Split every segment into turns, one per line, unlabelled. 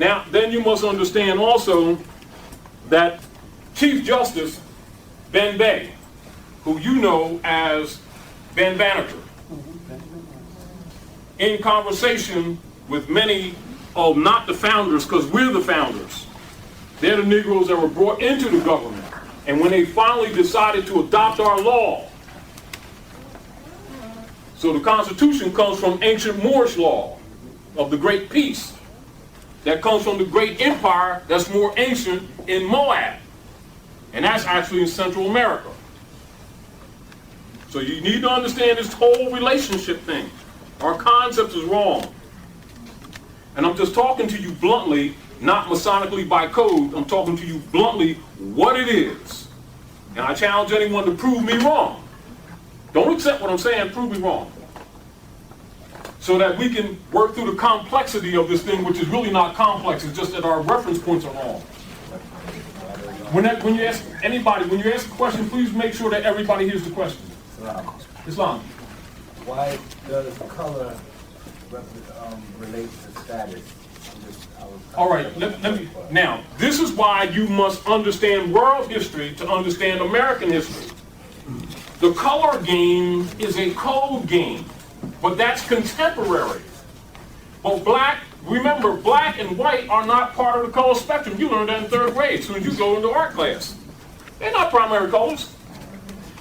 Now, then you must understand also that Chief Justice Ben Bey, who you know as Ben Banneker, in conversation with many of not the founders, because we're the founders. They're the Negroes that were brought into the government. And when they finally decided to adopt our law, so the Constitution comes from ancient Moorish law of the Great Peace. That comes from the great empire that's more ancient in Moab. And that's actually in Central America. So you need to understand this whole relationship thing. Our concept is wrong. And I'm just talking to you bluntly, not masonically by code. I'm talking to you bluntly what it is. And I challenge anyone to prove me wrong. Don't accept what I'm saying, prove me wrong. So that we can work through the complexity of this thing, which is really not complex, it's just that our reference points are wrong. When you ask anybody, when you ask a question, please make sure that everybody hears the question. Islam.
Why does color relate to status?
All right, let me, now, this is why you must understand world history to understand American history. The color game is a code game, but that's contemporary. But remember, black and white are not part of the color spectrum. You learned that in 3rd grade as soon as you go into art class. They're not primary colors.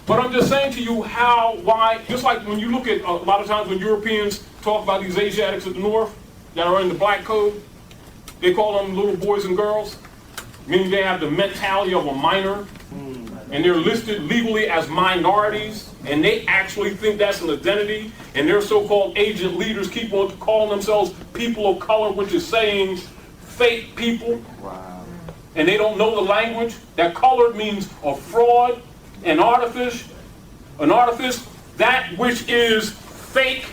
But I'm just saying to you why, just like when you look at, a lot of times when Europeans talk about these Asiatics of the North that are in the black code, they call them little boys and girls, meaning they have the mentality of a minor, and they're listed legally as minorities, and they actually think that's an identity, and their so-called agent leaders keep on calling themselves people of color, which is saying fake people. Wow. And they don't know the language. That colored means a fraud, an artifice, that which is fake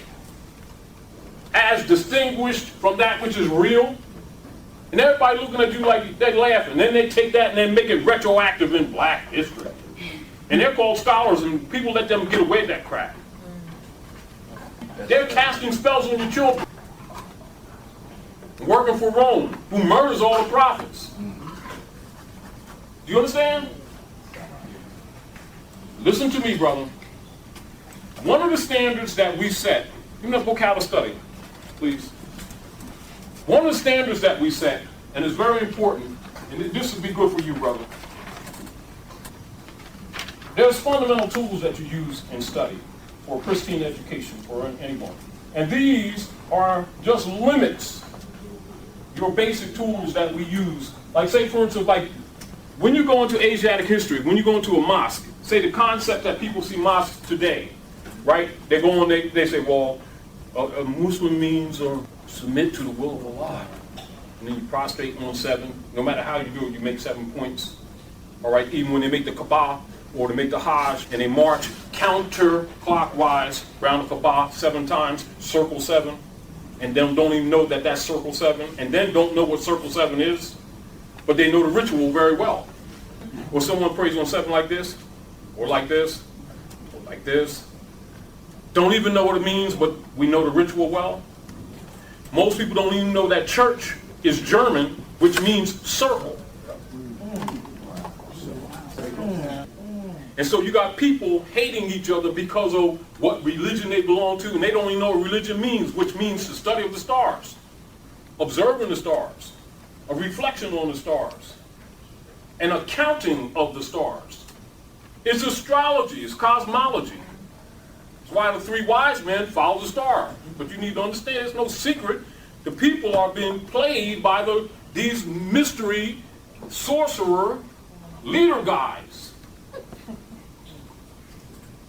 as distinguished from that which is real. And everybody looking at you like they're laughing. Then they take that and then make it retroactive in black history. And they're called scholars, and people let them get away with that crap. They're casting spells on your children. Working for Rome, who murders all the prophets. Do you understand? Listen to me, brother. One of the standards that we set, give me that book, How to Study, please. One of the standards that we set, and it's very important, and this would be good for you, brother. There's fundamental tools that you use in study for pristine education for anyone. And these are just limits, your basic tools that we use. Like say, for instance, like when you go into Asiatic history, when you go into a mosque, say the concept that people see mosques today, right? They go on, they say, well, a Muslim means submit to the will of Allah. And then you prostrate on 7. No matter how you do it, you make 7 points. All right, even when they make the Kaaba or they make the Hajj and they march counterclockwise around the Kaaba 7 times, circle 7, and then don't even know that that's circle 7, and then don't know what circle 7 is, but they know the ritual very well. Or someone prays on 7 like this, or like this, or like this. Don't even know what it means, but we know the ritual well. Most people don't even know that church is German, which means circle. And so you got people hating each other because of what religion they belong to, and they don't even know what religion means, which means the study of the stars, observing the stars, a reflection on the stars, an accounting of the stars. It's astrology, it's cosmology. That's why the 3 wise men follow the star. But you need to understand, it's no secret. The people are being played by these mystery sorcerer leader guys.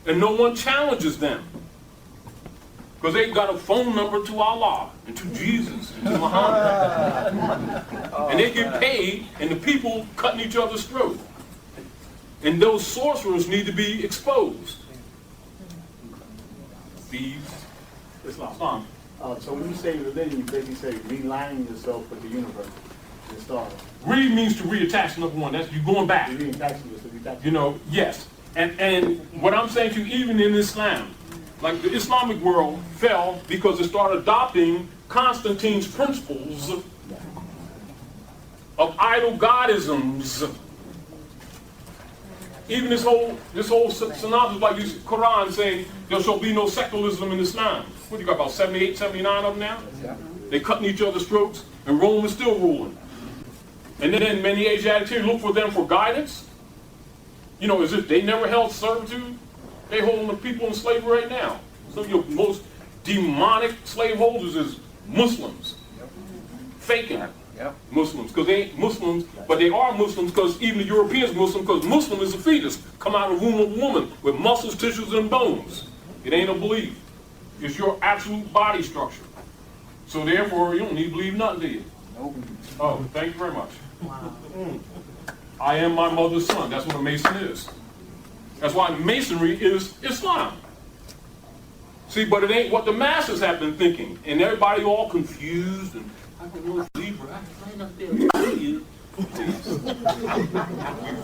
And no one challenges them. Because they got a phone number to Allah, and to Jesus, and to Muhammad. And they get paid, and the people cutting each other's throat. And those sorcerers need to be exposed. Thieves. Islam.
So when you say religion, you basically say realigning yourself with the universe, the stars.
Read means to reattach, number one. That's you going back.
You're reattaching yourself.
You know, yes. And what I'm saying to you, even in Islam, like the Islamic world fell because it started adopting Constantine's principles of idol godisms. Even this whole synopsis, like you Quran saying, there shall be no secularism in Islam. What do you got, about 78, 79 of them now?
Yeah.
They cutting each other's throats, and Rome is still ruling. And then many Asiatics here look for them for guidance. You know, as if they never held servitude. They holding the people in slavery right now. Some of your most demonic slaveholders is Muslims. Faking Muslims, because they ain't Muslims, but they are Muslims because even the Europeans are Muslim, because Muslim is a fetus, come out of the womb of a woman with muscles, tissues, and bones. It ain't a belief. It's your absolute body structure. So therefore, you don't need to believe nothing, do you?
Nope.
Oh, thank you very much. Wow. I am my mother's son. That's what a Mason is. That's why Masonry is Islam. See, but it ain't what the masses have been thinking. And everybody all confused and I can know Libra. I can up there and tell you. Please.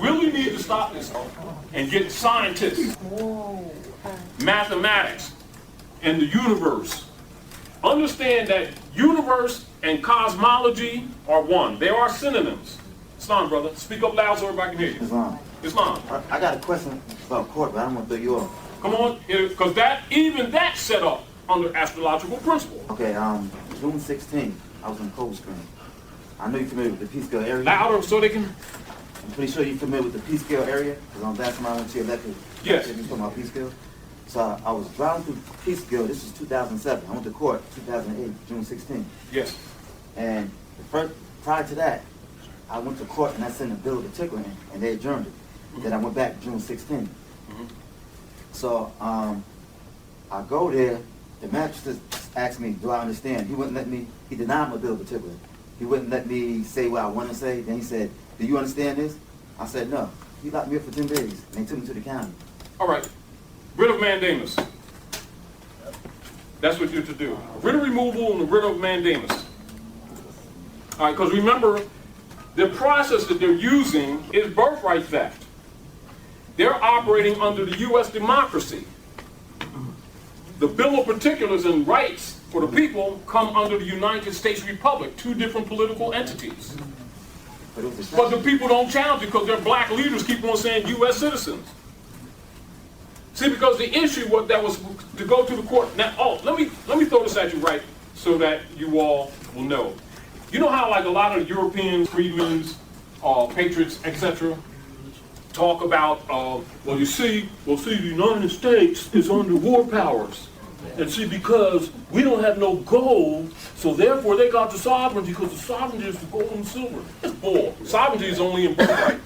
We really need to stop this and get scientists, mathematics, and the universe. Understand that universe and cosmology are one. They are synonyms. Islam, brother. Speak up loud so everybody can hear you.
Islam.
Islam.
I got a question about court, but I don't want to throw you off.
Come on, because even that's set up under astrological principle.
Okay, June 16th, I was in Cold Spring. I know you're familiar with the Peekskill area.
Louder so they can.
I'm pretty sure you're familiar with the Peekskill area, because on last time I went to your lecture,
Yes.
you talking about Peekskill. So I was driving through Peekskill. This was 2007. I went to court 2008, June 16th.
Yes.
And prior to that, I went to court and I sent a bill of particular in, and they adjourned it. Then I went back June 16th. So I go there, the magistrate asked me, do I understand? He wouldn't let me, he denied my bill of particular. He wouldn't let me say what I want to say. Then he said, do you understand this? I said, no. He locked me up for 10 days, and they took me to the county.
All right. Writ of mandamus. That's what you're to do. Writ of removal and the writ of mandamus. All right, because remember, the process that they're using is birthright theft. They're operating under the U.S. democracy. The Bill of Particulars and Rights for the people come under the United States Republic, two different political entities. But the people don't challenge it because their black leaders keep on saying U.S. citizens. See, because the issue that was to go to the court. Now, let me throw this at you right so that you all will know. You know how like a lot of Europeans, freedmen's, patriots, etc., talk about, well, the United States is under war powers. And see, because we don't have no gold, so therefore they got the sovereignty, because the sovereignty is the gold and silver. It's bull. Sovereignty is only in birthright.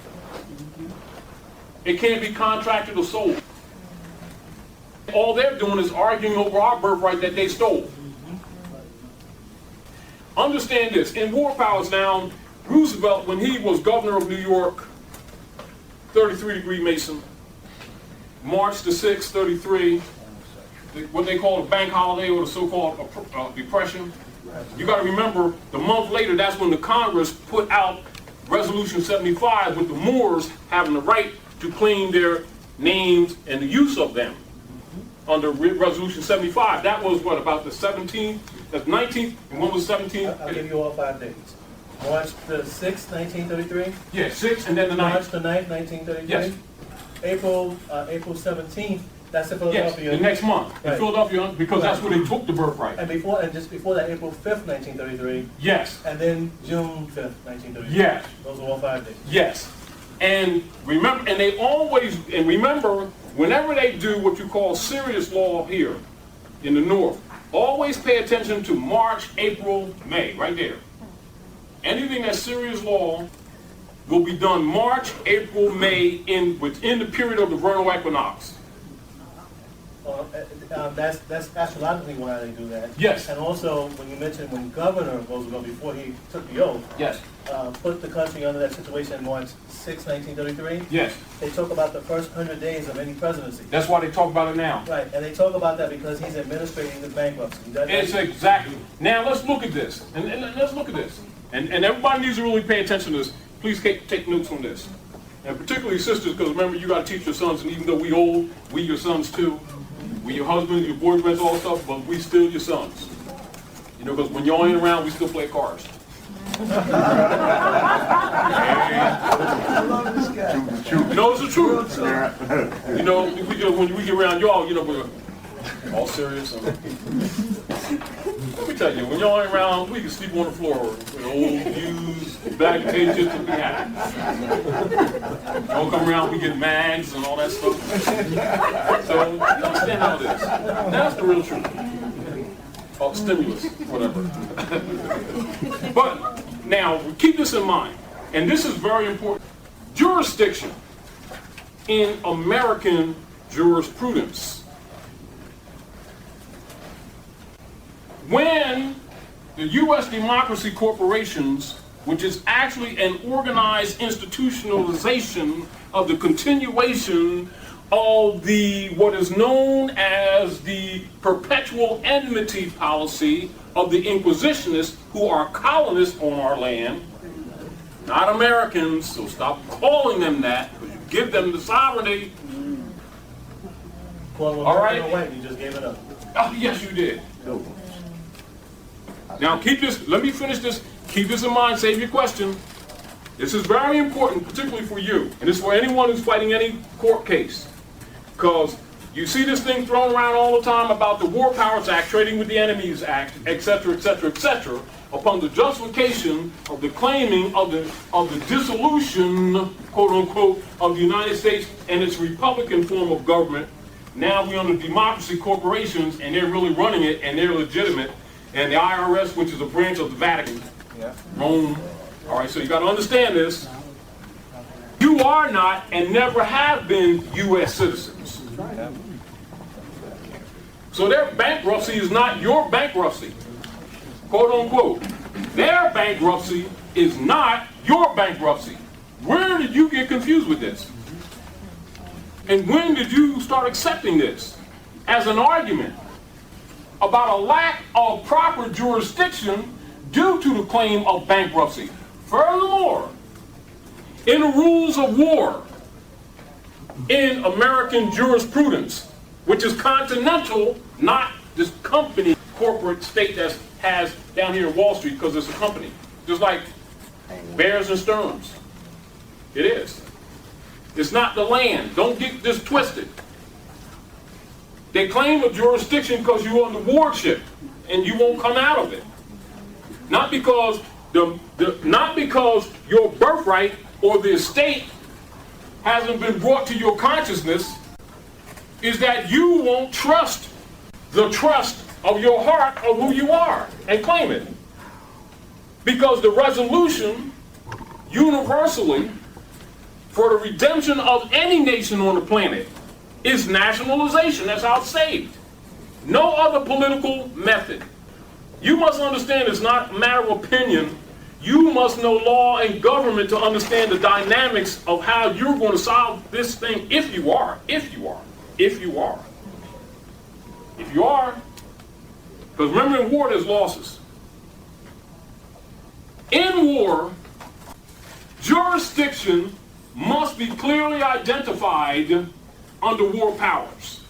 It can't be contracted or sold. All they're doing is arguing over our birthright that they stole. Understand this. In war powers now, Roosevelt, when he was governor of New York, 33-degree Mason, March the 6th, 33, what they call a bank holiday or the so-called depression. You got to remember, the month later, that's when the Congress put out Resolution 75 with the Moors having the right to claim their names and the use of them under Resolution 75. That was what, about the 17th, that's 19th, and when was 17th?
I'll give you all 5 days. March the 6th, 1933.
Yeah, 6th and then the 9th.
March the 9th, 1933.
Yes.
April 17th, that's in
Yes,
Philadelphia.
the next month in
Right.
Philadelphia, because that's where they took the birthright.
And just before that, April 5th, 1933.
Yes.
And then June 5th, 1933.
Yes.
Those are all 5 days.
Yes. And remember, remember, whenever they do what you call serious law here in the North, always pay attention to March, April, May, right there. Anything that's serious law will be done March, April, May, within the period of the vernal equinox.
That's astrologically why they do that.
Yes.
And also, when you mentioned when Governor Roosevelt, before he took the oath,
Yes.
put the country under that situation March 6, 1933,
Yes.
they talk about the first 100 days of any presidency.
That's why they talk about it now.
Right, and they talk about that because he's administrating the bankruptcy.
It's exactly. Now let's look at this. And let's look at this. And everybody needs to really pay attention to this. Please take notes on this. And particularly sisters, because remember, you got to teach your sons, and even though we old, we your sons too. We your husbands, your boyfriends, all that stuff, but we still your sons. You know, because when y'all ain't around, we still play cards. You know, it's the truth. You know, when we get around y'all, you know, we're all serious. Let me tell you, when y'all ain't around, we can sleep on the floor with old views, back pages, and be happy. Don't come around, we get mags and all that stuff. So, you understand how it is. That's the real truth. Or stimulus, whatever. But now, keep this in mind, and this is very important. Jurisdiction in American jurisprudence. When the U.S. democracy corporations, which is actually an organized institutionalization of the continuation of what is known as the perpetual enmity policy of the Inquisitionists, who are colonists on our land, not Americans, so stop calling them that, because you give them the sovereignty.
Well,
all right?
You just gave it up.
Oh, yes, you did. Now keep this, let me finish this, keep this in mind, save your question. This is very important, particularly for you, and it's for anyone who's fighting any court case. Because you see this thing thrown around all the time about the War Powers Act, Trading with the Enemies Act, etc., etc., etc., upon the justification of the claiming of the dissolution, quote unquote, of the United States and its Republican form of government. Now we're under democracy corporations, and they're really running it, and they're legitimate. And the IRS, which is a branch of the Vatican, Rome. All right, so you got to understand this. You are not and never have been U.S. citizens. So their bankruptcy is not your bankruptcy, quote unquote. Their bankruptcy is not your bankruptcy. Where did you get confused with this? And when did you start accepting this as an argument about a lack of proper jurisdiction due to the claim of bankruptcy? Furthermore, in the rules of war, in American jurisprudence, which is continental, not this company, corporate state that has down here in Wall Street, because it's a company, just like Bears and Stearns. It is. It's not the land. Don't get this twisted. They claim a jurisdiction because you're on the wardship and you won't come out of it. Not because not because your birthright or the estate hasn't been brought to your consciousness, is that you won't trust the trust of your heart of who you are and claim it. Because the resolution universally for the redemption of any nation on the planet is nationalization. That's how it's saved. No other political method. You must understand it's not a matter of opinion. You must know law and government to understand the dynamics of how you're going to solve this thing if you are. Because remember, in war there's losses. In war, jurisdiction must be clearly identified under war powers.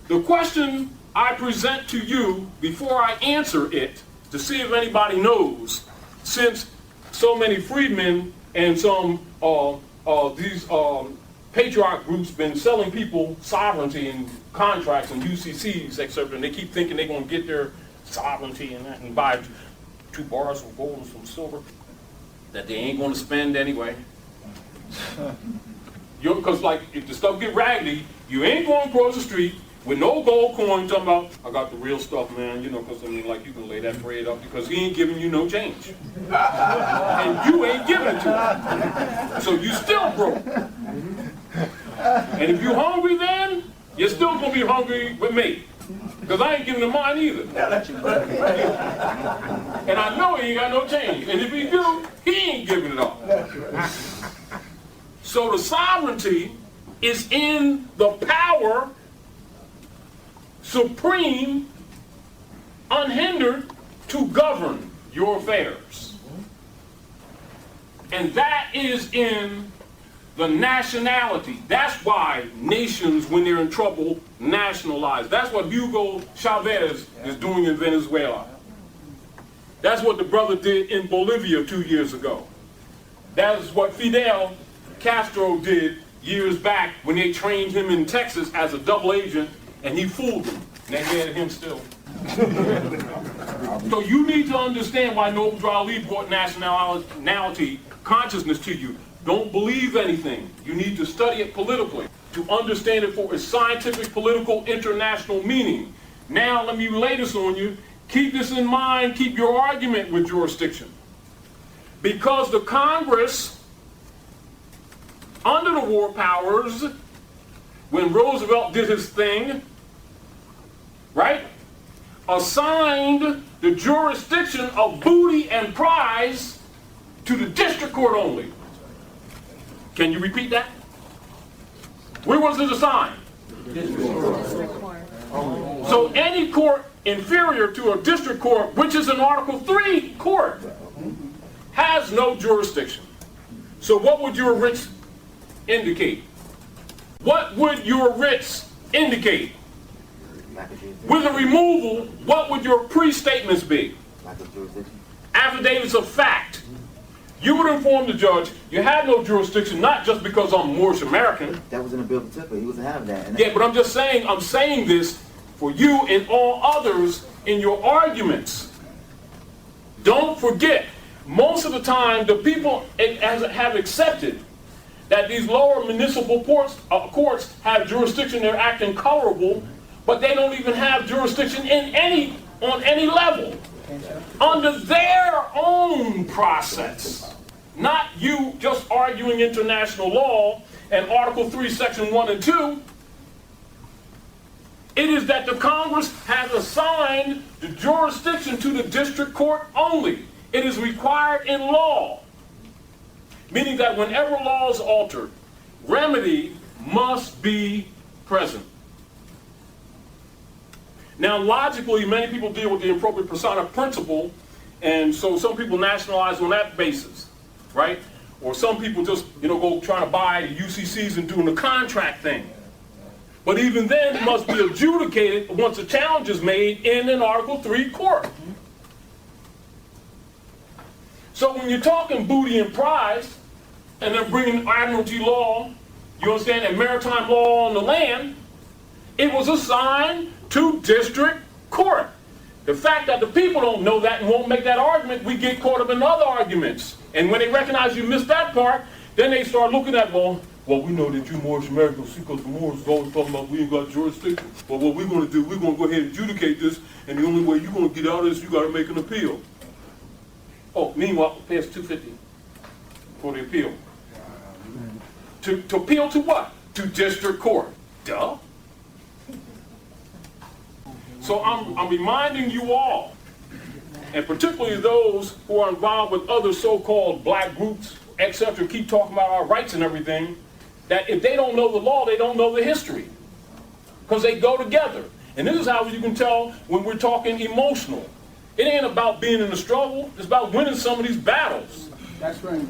The question I present to you before I answer it, to see if anybody knows, since so many freedmen and some these patriot groups been selling people sovereignty and contracts and UCCs, etc., and they keep thinking they're going to get their sovereignty and that and buy 2 bars of gold and some silver that they ain't going to spend anyway. Because like if the stuff get raggedy, you ain't going across the street with no gold coin talking about, I got the real stuff, man, because I mean, like, you can lay that bread up because he ain't giving you no change. And you ain't giving it to him. So you still broke. And if you're hungry then, you're still going to be hungry with me. Because I ain't giving him mine either. And I know he ain't got no change. And if he do, he ain't giving it up. So the sovereignty is in the power supreme, unhindered, to govern your affairs. And that is in the nationality. That's why nations, when they're in trouble, nationalize. That's what Hugo Chavez is doing in Venezuela. That's what the brother did in Bolivia 2 years ago. That is what Fidel Castro did years back when they trained him in Texas as a double agent, and he fooled them. And they had him still. So you need to understand why Noble Ali brought nationality consciousness to you. Don't believe anything. You need to study it politically to understand it for its scientific, political, international meaning. Now let me lay this on you. Keep this in mind. Keep your argument with jurisdiction. Because the Congress, under the war powers, when Roosevelt did his thing, right, assigned the jurisdiction of booty and prize to the district court only. Can you repeat that? Where was it assigned? So any court inferior to a district court, which is an Article 3 court, has no jurisdiction. So what would your writs indicate? What would your writs indicate? With a removal, what would your pre-statements be? Affidavits of fact. You would inform the judge you had no jurisdiction, not just because I'm Moorish American.
That was in the bill particularly. He wasn't having that.
Yeah, but I'm just saying, I'm saying this for you and all others in your arguments. Don't forget, most of the time, the people have accepted that these lower municipal courts have jurisdiction, they're acting colorable, but they don't even have jurisdiction on any level. Under their own process. Not you just arguing international law and Article 3, Section 1 and 2. It is that the Congress has assigned the jurisdiction to the district court only. It is required in law. Meaning that whenever law is altered, remedy must be present. Now, logically, many people deal with the appropriate persona principle, and so some people nationalize on that basis, right? Or some people just, go trying to buy the UCCs and doing the contract thing. But even then, it must be adjudicated once a challenge is made in an Article 3 court. So when you're talking booty and prize, and they're bringing admiralty law, you understand, and maritime law on the land, it was assigned to district court. The fact that the people don't know that and won't make that argument, we get caught up in other arguments. And when they recognize you missed that part, then they start looking at, well, we know that you Moorish Americans, because the Moors is always talking about we ain't got jurisdiction. Well, what we're going to do, we're going to go ahead and adjudicate this, and the only way you're going to get out of this, you got to make an appeal. Oh, meanwhile, pay us $250 for the appeal. To appeal to what? To district court. Duh. So I'm reminding you all, and particularly those who are involved with other so-called black groups, etc., keep talking about our rights and everything, that if they don't know the law, they don't know the history. Because they go together. And this is how you can tell when we're talking emotional. It ain't about being in the struggle, it's about winning some of these battles.
That's right.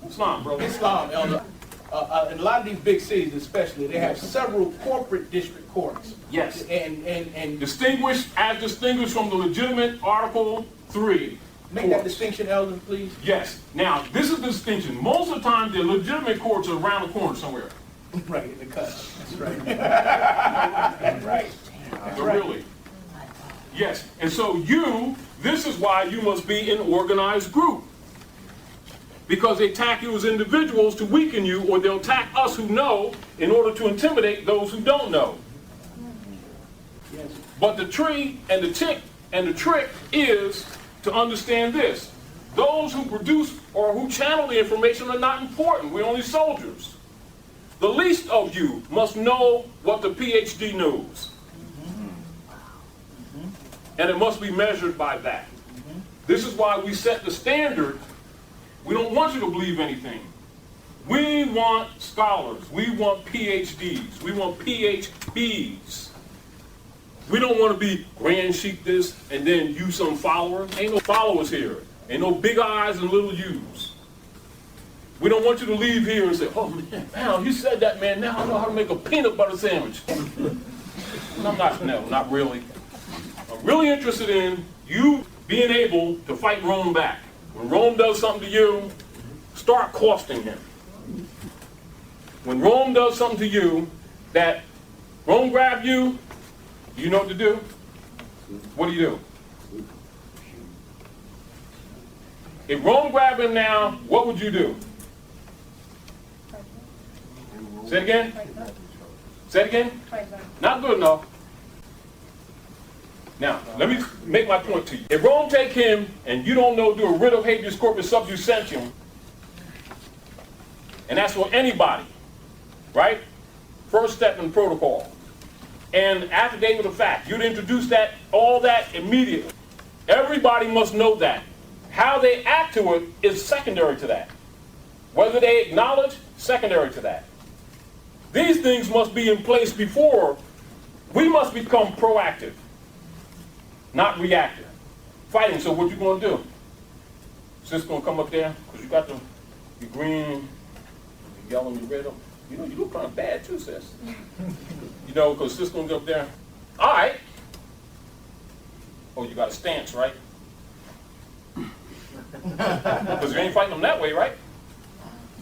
Islam, brother.
Islam, Elder. In a lot of these big cities especially, they have several corporate district courts.
Yes.
And
Distinguished from the legitimate Article 3.
make that distinction, Elder, please.
Yes. Now, this is the distinction. Most of the time, the legitimate courts are around the corner somewhere.
Right, in the cut. That's right.
Right.
So really. Yes. And so this is why you must be an organized group. Because they attack you as individuals to weaken you, or they'll attack us who know in order to intimidate those who don't know.
Yes.
But the tree and the tick and the trick is to understand this. Those who produce or who channel the information are not important. We're only soldiers. The least of you must know what the PhD knows. And it must be measured by that. This is why we set the standard. We don't want you to believe anything. We want scholars. We want PhDs. We want PhBs. We don't want to be Grand Sheik this and then you some followers. Ain't no followers here. Ain't no big I's and little U's. We don't want you to leave here and say, oh man, wow, you said that, man. Now I know how to make a peanut butter sandwich. Not really. I'm really interested in you being able to fight Rome back. When Rome does something to you, start costing him. When Rome does something to you, that Rome grab you, you know what to do? What do you do? If Rome grabbed him now, what would you do? Say it again? Say it again? Not good enough. Now, let me make my point to you. If Rome take him and you don't know, do a writ of habeas corpus sub jusentium, and that's for anybody, right? First step in protocol. And affidavit of fact, you'd introduce that, all that immediately. Everybody must know that. How they act to it is secondary to that. Whether they acknowledge, secondary to that. These things must be in place before we must become proactive, not reactive. Fighting, so what you gonna do? Sis gonna come up there, because you got the green, the yellow, and the red. You know, you look kind of bad too, sis. You know, because sis gonna go up there. All right. Oh, you got a stance, right? Because you ain't fighting them that way, right?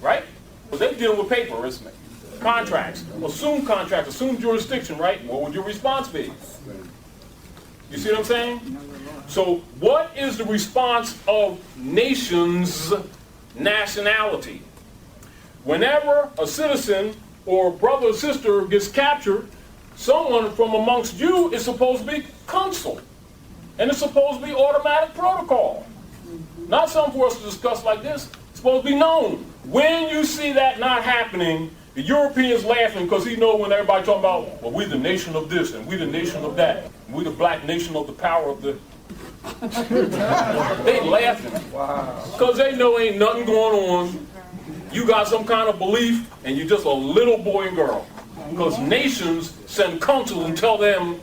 Right? Because they dealing with paper, isn't it? Contracts. Assume contracts, assume jurisdiction, right? What would your response be? You see what I'm saying? So what is the response of nations' nationality? Whenever a citizen or brother or sister gets captured, someone from amongst you is supposed to be counseled. And it's supposed to be automatic protocol. Not something for us to discuss like this. It's supposed to be known. When you see that not happening, the Europeans laughing because he know when everybody talking about, well, we the nation of this and we the nation of that. And we the black nation of the power of the... They laughing. Because they know ain't nothing going on. You got some kind of belief and you're just a little boy and girl. Because nations send counsel and tell them,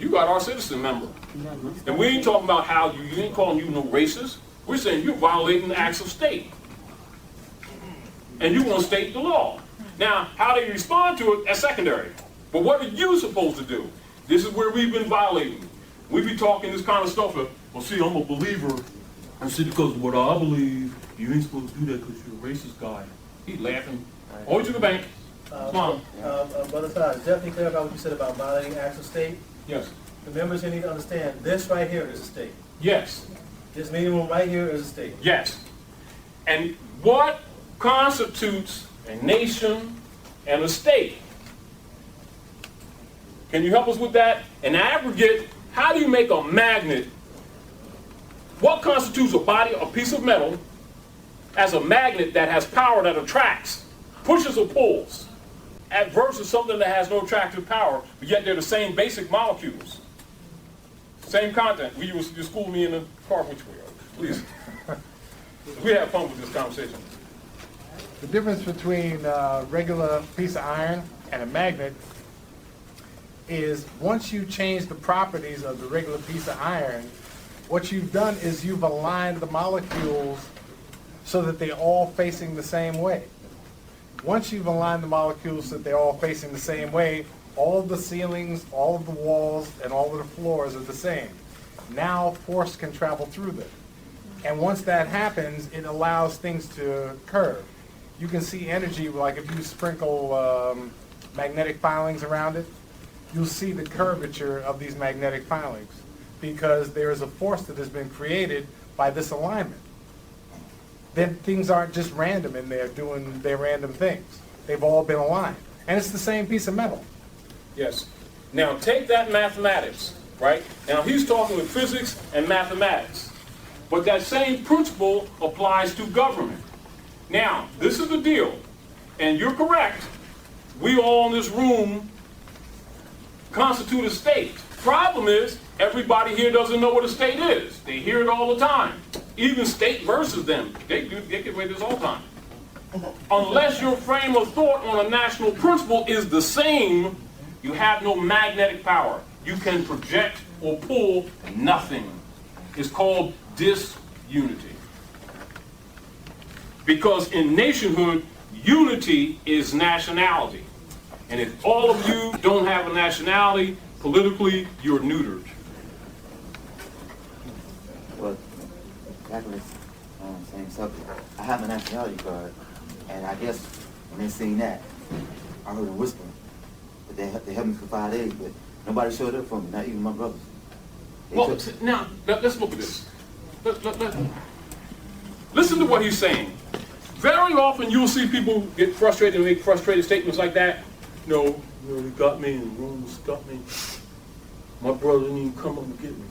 you got our citizen member. And we ain't talking about how you ain't calling you no racist. We're saying you're violating the acts of state. And you want to state the law. Now, how they respond to it, that's secondary. But what are you supposed to do? This is where we've been violating. We be talking this kind of stuff. Well, see, I'm a believer. And see, because of what I believe, you ain't supposed to do that because you're a racist guy. He's laughing. Hold to the bank. Come on.
Brother Todd, definitely clarify what you said about violating acts of state.
Yes.
The members here need to understand this right here is a state.
Yes.
This meeting room right here is a state.
Yes. And what constitutes a nation and a state? Can you help us with that? In aggregate, how do you make a magnet? What constitutes a body, a piece of metal, as a magnet that has power that attracts, pushes or pulls, versus something that has no attractive power, but yet they're the same basic molecules? Same content. You school me in the car, which way? Please. We have fun with this conversation.
The difference between a regular piece of iron and a magnet is once you change the properties of the regular piece of iron, what you've done is you've aligned the molecules so that they're all facing the same way. Once you've aligned the molecules so that they're all facing the same way, all of the ceilings, all of the walls, and all of the floors are the same. Now force can travel through them. And once that happens, it allows things to curve. You can see energy, like if you sprinkle magnetic filings around it, you'll see the curvature of these magnetic filings because there is a force that has been created by this alignment. Then things aren't just random in there doing their random things. They've all been aligned. And it's the same piece of metal.
Yes. Now take that mathematics, right? Now he's talking with physics and mathematics. But that same principle applies to government. Now, this is the deal, and you're correct. We all in this room constitute a state. Problem is, everybody here doesn't know what a state is. They hear it all the time. Even state versus them. They get away with this all the time. Unless your frame of thought on a national principle is the same, you have no magnetic power. You can project or pull nothing. It's called disunity. Because in nationhood, unity is nationality. And if all of you don't have a nationality, politically, you're neutered.
Well, exactly same subject. I have a nationality card, And I guess when they seen that, I heard them whispering. But they helped me for 5 days, but nobody showed up for me, not even my brothers.
Well, now, let's look at this. Listen to what he's saying. Very often you'll see people get frustrated and make frustrated statements like that. No, he got me, and Rooms got me. My brother didn't even come up and get me.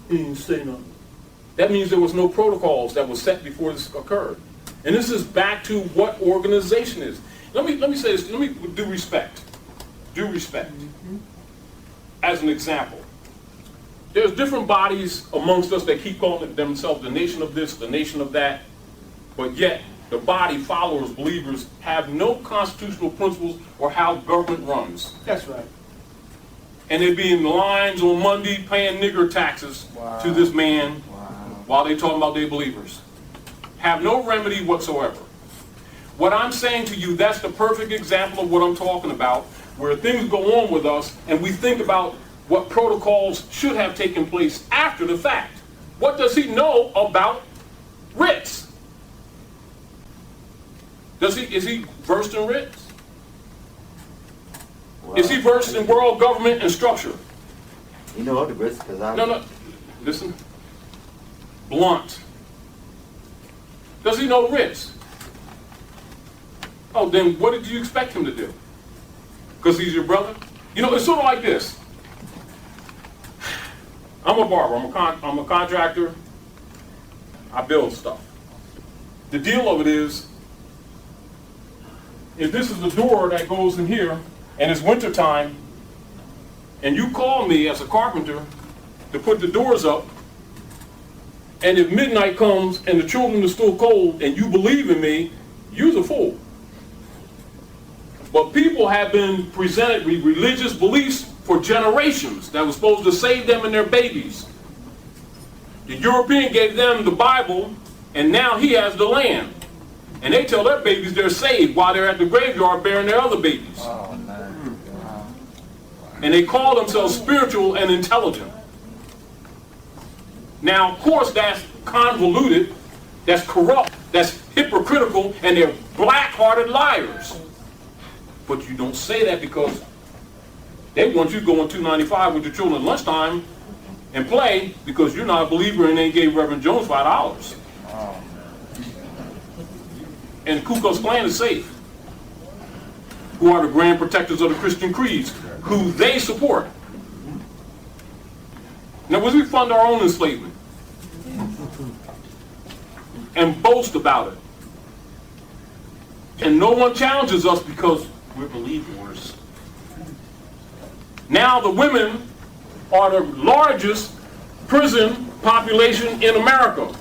He didn't say nothing. That means there was no protocols that were set before this occurred. And this is back to what organization is. Let me say this, let me do respect. Due respect. As an example. There's different bodies amongst us that keep calling themselves the nation of this, the nation of that, but yet the body, followers, believers, have no constitutional principles or how government runs.
That's right.
And they'd be in lines on Monday paying nigger taxes to this man while they talking about their believers. Have no remedy whatsoever. What I'm saying to you, that's the perfect example of what I'm talking about, where things go on with us and we think about what protocols should have taken place after the fact. What does he know about writs? Is he versed in writs?
Well,
Is he versed in world government and structure?
You know other writs, because I...
No, listen. Blunt. Does he know writs? Oh, then what did you expect him to do? Because he's your brother? You know, it's sort of like this. I'm a barber, I'm a contractor, I build stuff. The deal of it is, if this is the door that goes in here, and it's winter time, and you call me as a carpenter to put the doors up, and if midnight comes and the children are still cold, and you believe in me, you're a fool. But people have been presented with religious beliefs for generations that was supposed to save them and their babies. The European gave them the Bible, and now he has the land. And they tell their babies they're saved while they're at the graveyard bearing their other babies.
Oh, man.
And they call themselves spiritual and intelligent. Now, of course, that's convoluted, that's corrupt, that's hypocritical, and they're black-hearted liars. But you don't say that because they want you to go on 295 with your children at lunchtime and play because you're not a believer and they gave Reverend Jones $5. And Ku Klux Klan is safe, who are the grand protectors of the Christian creeds, who they support. Now, we fund our own enslavement and boast about it. And no one challenges us because we're believers. Now the women are the largest prison population in America.